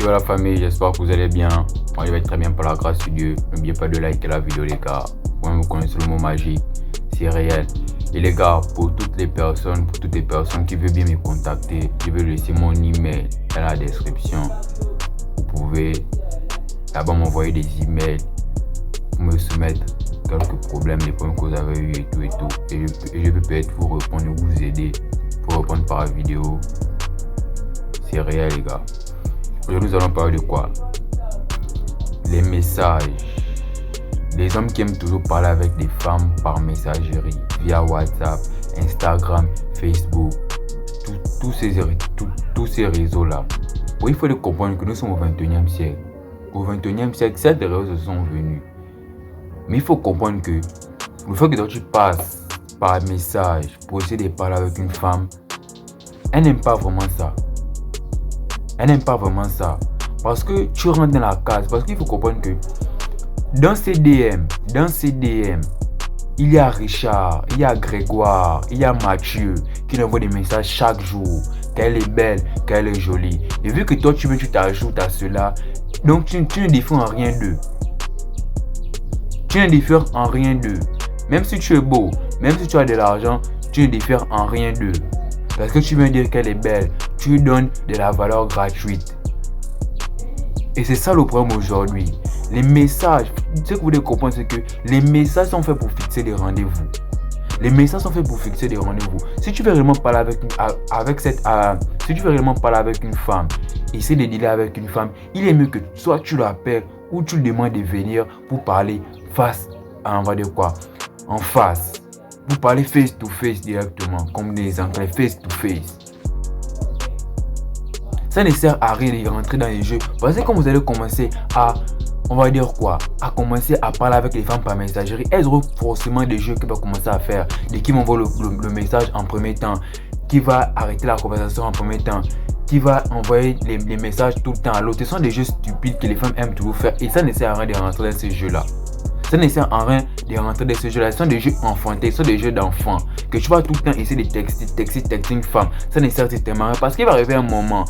Et voilà famille, j'espère que vous allez bien. Moi je vais très bien par la grâce de Dieu. N'oubliez pas de liker la vidéo les gars. Vous connaissez le mot magique, c'est réel. Et les gars, pour toutes les personnes qui veulent bien me contacter, je vais laisser mon email dans la description. Vous pouvez d'abord m'envoyer des emails pour me soumettre quelques problèmes, les problèmes que vous avez eu et tout. Et je peux peut-être vous répondre ou vous aider pour répondre par vidéo. C'est réel les gars. Aujourd'hui nous allons parler de quoi? Les messages. Les hommes qui aiment toujours parler avec des femmes par messagerie, via WhatsApp, Instagram, Facebook, tous ces réseaux-là. Bon, il faut comprendre que nous sommes au 21e siècle. Au 21e siècle, certes, les réseaux sont venus. Mais il faut comprendre que le fait que toi, tu passes par message pour essayer de parler avec une femme, elle n'aime pas vraiment ça. Elle n'aime pas vraiment ça. Parce que tu rentres dans la case. Parce qu'il faut comprendre que dans ces DM, il y a Richard, il y a Grégoire, il y a Mathieu qui envoie des messages chaque jour. Qu'elle est belle, qu'elle est jolie. Et vu que toi tu t'ajoutes à cela, donc tu ne diffères en rien d'eux. Tu ne diffères en rien d'eux. Même si tu es beau, même si tu as de l'argent, tu ne diffères en rien d'eux. Parce que tu viens dire qu'elle est belle, tu lui donnes de la valeur gratuite. Et c'est ça le problème aujourd'hui. Les messages, ce que vous devez comprendre, c'est que les messages sont faits pour fixer des rendez-vous. Les messages sont faits pour fixer des rendez-vous. Si tu veux réellement parler si tu veux réellement parler avec une femme, essayer de dealer avec une femme, il est mieux que soit tu l'appelles ou tu lui demandes de venir pour parler en face. Pour parler face to face directement, comme les Anglais, face to face. Ça ne sert à rien de rentrer dans les jeux. Parce que quand vous allez commencer à commencer à parler avec les femmes par messagerie, elles auront forcément des jeux qui vont commencer à faire. Et qui m'envoient le message en premier temps, qui va arrêter la conversation en premier temps, qui va envoyer les messages tout le temps à l'autre. Ce sont des jeux stupides que les femmes aiment toujours faire. Et ça ne sert à rien de rentrer dans ces jeux-là. Ça ne sert à rien de rentrer dans ces jeux-là. Ce sont des jeux enfantés, ce sont des jeux d'enfants. Que tu vas tout le temps essayer de texter une femme. Ça ne sert strictement à rien. Parce qu'il va arriver un moment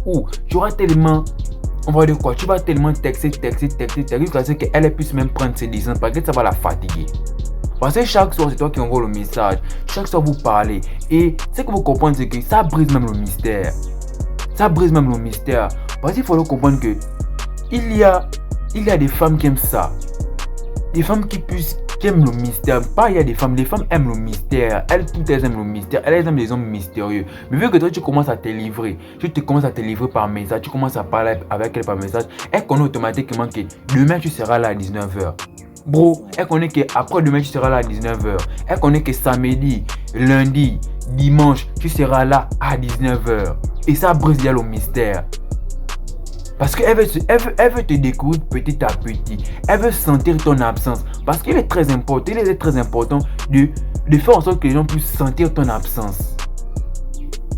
où tu auras tellement... tu vas tellement texter, jusqu'à ce qu'elle puisse même prendre ses licences parce que ça va la fatiguer. Parce que chaque soir, c'est toi qui envoie le message. Chaque soir, vous parlez. Et ce que vous comprenez, c'est que ça brise même le mystère. Parce qu'il faut comprendre que il y a des femmes qui aiment ça. Des femmes qui aiment le mystère. Pas il y a des femmes aiment le mystère. Elles aiment le mystère. Elles aiment les hommes mystérieux. Mais vu que toi tu commences à te livrer, par message, tu commences à parler avec elle par message, elle connaît automatiquement que demain tu seras là à 19h. Bro, elle connaît que après demain tu seras là à 19h. Elle connaît que samedi, lundi, dimanche, tu seras là à 19h. Et ça brise déjà le mystère. Parce qu'elle veut te découvrir petit à petit. Elle veut sentir ton absence. Parce qu'il est très important, de faire en sorte que les gens puissent sentir ton absence.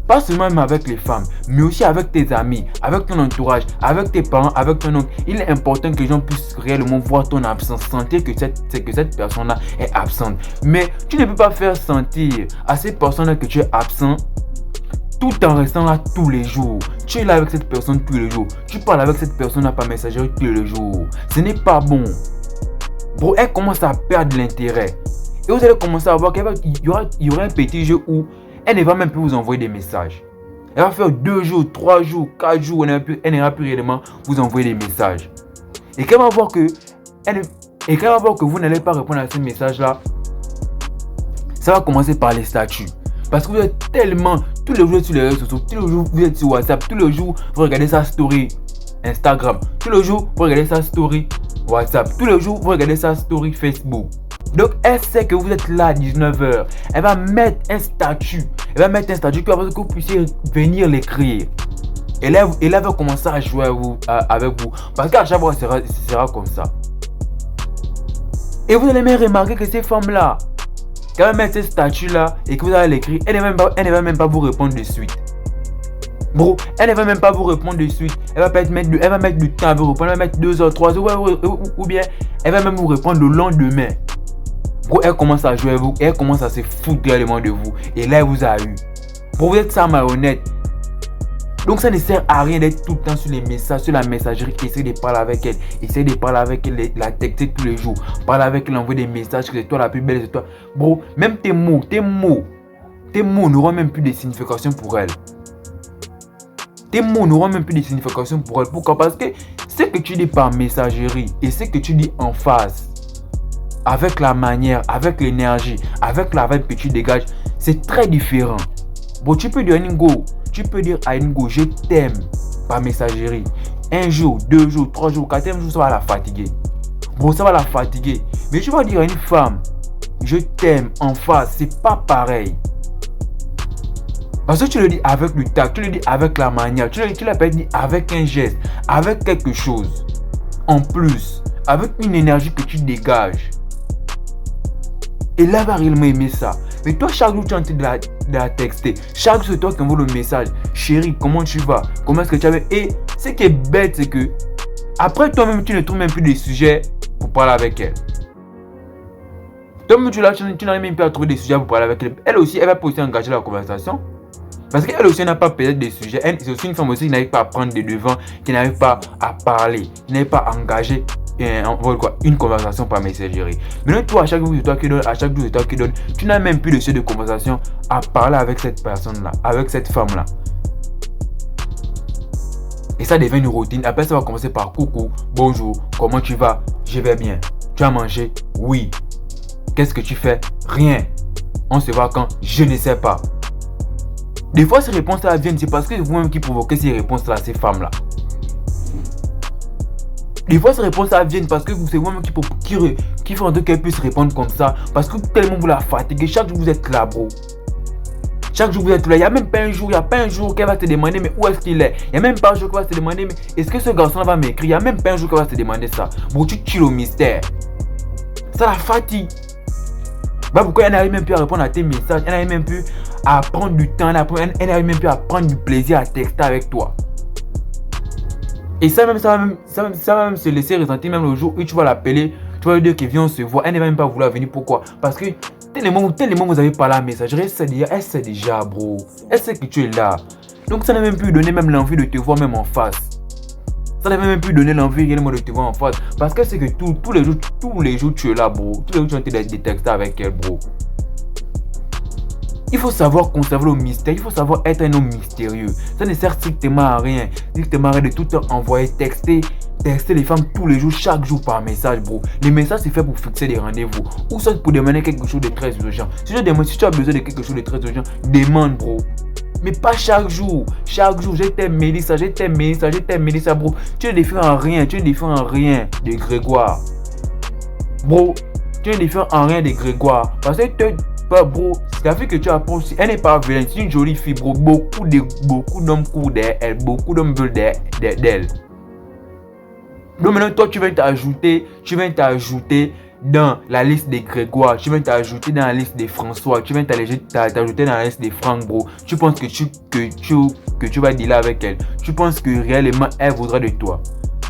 Pas seulement même avec les femmes, mais aussi avec tes amis, avec ton entourage, avec tes parents, avec ton oncle. Il est important que les gens puissent réellement voir ton absence, sentir que cette personne-là est absente. Mais tu ne peux pas faire sentir à cette personne-là que tu es absent tout en restant là tous les jours. Tu es là avec cette personne tous les jours. Tu parles avec cette personne-là par messagerie tous les jours. Ce n'est pas bon. Bro, elle commence à perdre l'intérêt. Et vous allez commencer à voir qu'il y aura un petit jeu où elle ne va même plus vous envoyer des messages. Elle va faire 2 jours, 3 jours, 4 jours, elle n'ira plus réellement vous envoyer des messages. Et quand elle va voir que vous n'allez pas répondre à ces messages-là, ça va commencer par les statuts. Parce que vous êtes tellement, tous les jours sur les réseaux sociaux, tous les jours vous êtes sur WhatsApp, tous les jours vous regardez sa story Instagram, tous les jours vous regardez sa story WhatsApp, tous les jours vous regardez sa story Facebook. Donc elle sait que vous êtes là à 19h. Elle va mettre un statut. Qui va faire que vous puissiez venir l'écrire. Et là elle va commencer à jouer avec vous. Parce qu'à chaque fois ce sera comme ça. Et vous allez même remarquer que ces femmes-là, quand elle va mettre ce statut-là et que vous allez l'écrire, elle ne va même pas vous répondre de suite. Bro, elle ne va même pas vous répondre de suite. Elle va mettre du temps à vous répondre. Elle va mettre 2 heures, 3 heures, ou bien elle va même vous répondre le lendemain. Bro, elle commence à jouer avec vous et elle commence à se foutre réellement de vous. Et là, elle vous a eu. Bro, vous êtes sa marionnette. Donc ça ne sert à rien d'être tout le temps sur les messages, sur la messagerie. Essaye de parler avec elle. Essaye de parler avec elle, la texter tous les jours. Parle avec elle, envoie des messages que c'est toi la plus belle, c'est toi. Bro, même tes mots n'auront même plus de signification pour elle. Tes mots n'auront même plus de signification pour elle. Pourquoi? Parce que ce que tu dis par messagerie et ce que tu dis en face, avec la manière, avec l'énergie, avec la vibe que tu dégages, c'est très différent. Bon, tu peux dire à une go, je t'aime par messagerie. Un jour, 2 jours, 3 jours, 4e jour, ça va la fatiguer. Bon, ça va la fatiguer. Mais tu vas dire à une femme, je t'aime en face, c'est pas pareil. Parce que tu le dis avec le tact, tu le dis avec la manière, tu l'as pas dit avec un geste, avec quelque chose. En plus, avec une énergie que tu dégages. Et là, elle va réellement aimer ça. Mais toi, chaque jour, tu es en train de la texter. Chaque jour, c'est toi qui envoie le message. Chérie, comment tu vas? Comment est-ce que tu avais? Et ce qui est bête, c'est que après, toi-même, tu ne trouves même plus de sujets pour parler avec elle. Toi-même, tu n'arrives même plus à trouver des sujets pour parler avec elle. Elle aussi, elle va pas aussi engager la conversation. Parce qu'elle aussi n'a pas peut-être des sujets. C'est aussi une femme aussi qui n'arrive pas à prendre des devants, qui n'arrive pas à parler, qui n'arrive pas à engager une conversation par messagerie. Maintenant, toi, à chaque jour, c'est toi qui donne, tu n'as même plus de sujet de conversation à parler avec cette personne-là, avec cette femme-là. Et ça devient une routine. Après, ça va commencer par coucou, bonjour, comment tu vas? Je vais bien. Tu as mangé? Oui. Qu'est-ce que tu fais? Rien. On se voit quand? Je ne sais pas. Des fois, ces réponses-là viennent, c'est parce que c'est vous-même qui provoquez ces réponses-là, ces femmes-là. Des fois, ces réponses-là viennent parce que c'est vous-même qui font en sorte qu'elle puisse répondre comme ça. Parce que tellement vous la fatiguez, chaque jour vous êtes là, bro. Chaque jour vous êtes là, il n'y a même pas un jour, qu'elle va te demander mais où est-ce qu'il est. Il n'y a même pas un jour qu'elle va te demander mais est-ce que ce garçon-là va m'écrire. Il n'y a même pas un jour qu'elle va te demander ça. Bro, tu tues le mystère. Ça la fatigue. Bah pourquoi elle n'arrive même plus à répondre à tes messages, elle n'arrive même plus à prendre du temps, elle n'arrive même plus à prendre du plaisir à texter avec toi. Et ça va même se laisser ressentir même le jour où tu vas l'appeler, tu vas lui dire qu'il vient se voir, elle ne va même pas vouloir venir. Pourquoi? Parce que tellement vous avez parlé à la messagerie, elle sait déjà, bro. Elle sait que tu es là. Donc ça n'a même plus donné même l'envie de te voir même en face. Ça n'avait même plus donné l'envie réellement de te voir en face. Parce que c'est que tous les jours tu es là, bro. Tous les jours tu es en train de texter avec elle, bro. Il faut savoir conserver le mystère. Il faut savoir être un homme mystérieux. Ça ne sert strictement à rien. Strictement à rien de tout envoyer, texter les femmes tous les jours, chaque jour par message, bro. Les messages, c'est fait pour fixer des rendez-vous. Ou soit pour demander quelque chose de très urgent. Si tu as besoin de quelque chose de très urgent, demande, bro. Mais pas chaque jour. Chaque jour, je t'aime Mélissa, bro. Tu ne défies en rien, de Grégoire. Bro, tu ne défies en rien de Grégoire. Parce que bro, la fille que tu approches, elle n'est pas vilaine, c'est une jolie fille, bro. Beaucoup d'hommes courent derrière elle, beaucoup d'hommes veulent d'elle. Donc maintenant, toi, tu viens t'ajouter dans la liste des Grégoire, tu viens t'ajouter dans la liste des François, tu viens t'ajouter dans la liste des Franck, bro. Tu penses que tu vas dealer avec elle. Tu penses que réellement elle voudra de toi.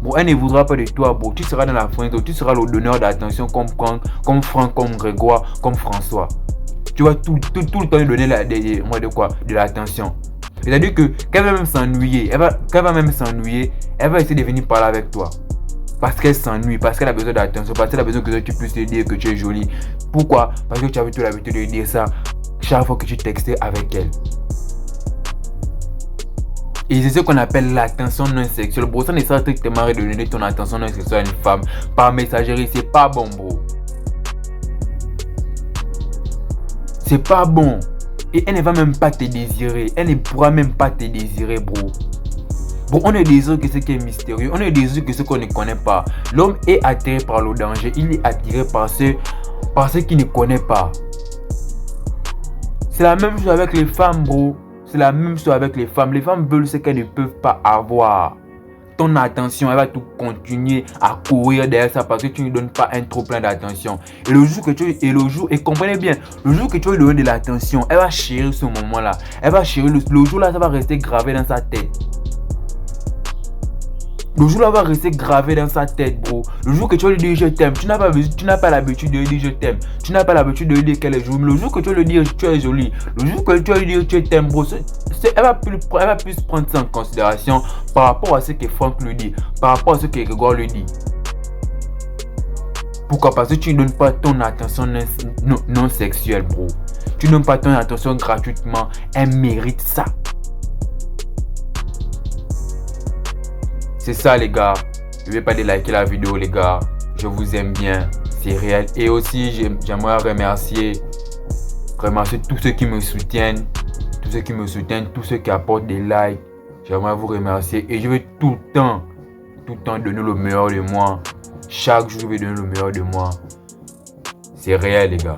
Bon, elle ne voudra pas de toi, bro. Tu seras dans la friendzone, tu seras le donneur d'attention comme Franck, comme Grégoire, comme François. Tu vas tout le temps lui donner de l'attention. C'est-à-dire que qu'elle va même s'ennuyer, elle va essayer de venir parler avec toi. Parce qu'elle s'ennuie, parce qu'elle a besoin d'attention, parce qu'elle a besoin que tu puisses lui dire que tu es jolie. Pourquoi? Parce que tu avais toute l'habitude de lui dire ça chaque fois que tu textais avec elle. Et c'est ce qu'on appelle l'attention non sexuelle. Bro, ça ne sert strictement à rien de donner ton attention non sexuelle à une femme par messagerie. C'est pas bon, bro. C'est pas bon. Et elle ne va même pas te désirer. Elle ne pourra même pas te désirer, bro. Bon, on ne désire que ce qui est mystérieux. On ne désire que ce qu'on ne connaît pas. L'homme est attiré par le danger. Il est attiré par ce qu'il ne connaît pas. C'est la même chose avec les femmes, bro. C'est la même chose avec les femmes. Les femmes veulent ce qu'elles ne peuvent pas avoir. Ton attention, elle va tout continuer à courir derrière ça parce que tu ne donnes pas un trop plein d'attention. Et comprenez bien, le jour que tu vas lui donner de l'attention, elle va chérir ce moment-là. Elle va chérir le jour là, ça va rester gravé dans sa tête. Le jour là va rester gravé dans sa tête, bro. Le jour que tu vas lui dire je t'aime, tu n'as pas l'habitude de lui dire je t'aime. Tu n'as pas l'habitude de lui dire qu'elle est jolie. Le jour que tu vas lui dire tu es jolie, le jour que tu vas lui dire tu t'aimes, bro, elle va plus prendre ça en considération par rapport à ce que Franck lui dit, par rapport à ce que Grégoire lui dit. Pourquoi? Parce que tu ne donnes pas ton attention non sexuelle, bro. Tu ne donnes pas ton attention gratuitement. Elle mérite ça. C'est ça, les gars. N'oubliez pas de liker la vidéo, les gars. Je vous aime bien. C'est réel. Et aussi, j'aimerais remercier tous ceux qui me soutiennent. Tous ceux qui apportent des likes. J'aimerais vous remercier. Et je vais tout le temps donner le meilleur de moi. Chaque jour, je vais donner le meilleur de moi. C'est réel, les gars.